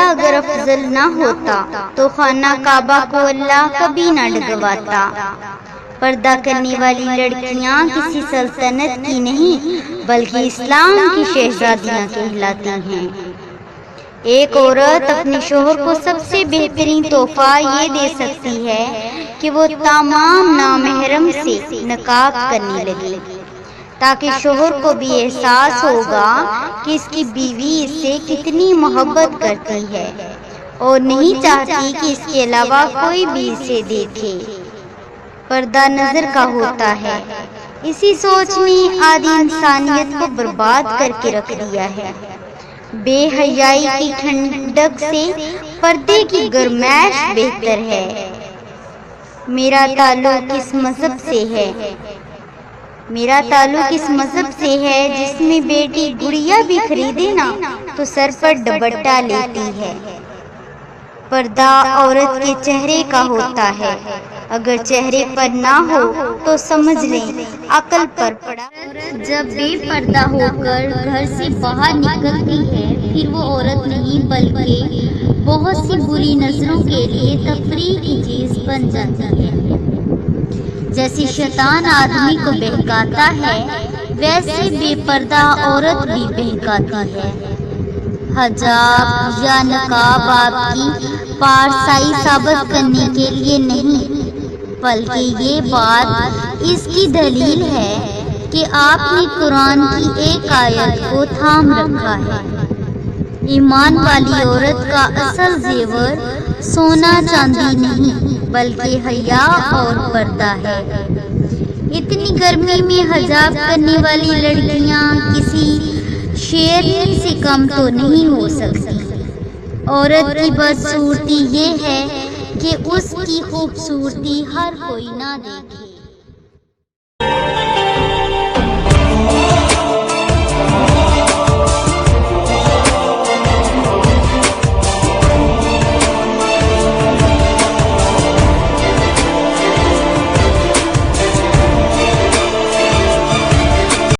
اگر افضل نہ ہوتا تو خانہ کعبہ کو اللہ کبھی نہ ڈگواتا۔ پردہ کرنے والی لڑکیاں کسی سلطنت کی نہیں بلکہ اسلام کی شہزادیاں کہلاتی ہیں۔ ایک عورت اپنے شوہر کو سب سے بہترین تحفہ یہ دے سکتی ہے کہ وہ تمام نامحرم سے نکاح کرنے لگے، تاکہ شوہر کو بھی احساس ہوگا کہ اس کی بیوی اس سے کتنی محبت کرتی ہے اور نہیں چاہتی کہ اس کے علاوہ کوئی بھی اسے دیکھے۔ پردہ نظر کا ہوتا ہے، اسی سوچ نے آدھی انسانیت کو برباد کر کے رکھ دیا ہے۔ بے حیائی کی ٹھنڈک سے پردے کی گرمائش بہتر ہے۔ میرا تعلق اس مذہب سے ہے، میرا تعلق اس مذہب سے ہے جس میں بیٹی گڑیا بھی خریدے نا تو سر پر دوپٹہ لیتی ہے۔ پردہ عورت کے چہرے کا ہوتا ہے، اگر چہرے پر نہ ہو تو سمجھ لیں عقل پر پڑا۔ جب بے پردہ ہو کر گھر سے باہر نکلتی ہے پھر وہ عورت نہیں بلکہ بہت سی بری نظروں کے لیے تفریح کی چیز بن جاتی ہے۔ جیسے شیطان آدمی کو بہکاتا ہے ویسے بے پردہ عورت بھی بہکاتی ہے۔ حجاب یا نقاب آپ کی پارسائی ثابت کرنے کے لیے نہیں بلکہ یہ بات اس کی دلیل ہے کہ آپ نے قرآن کی ایک آیت کو تھام رکھا ہے۔ ایمان والی عورت کا اصل زیور سونا چاندی نہیں بلکہ حیا اور پردہ ہے۔ اتنی گرمی میں حجاب کرنے والی لڑکیاں کسی شیرنی سے کم تو نہیں ہو سکتی۔ عورت کی بدصورتی یہ ہے کہ اس کی خوبصورتی ہر کوئی نہ دیکھے۔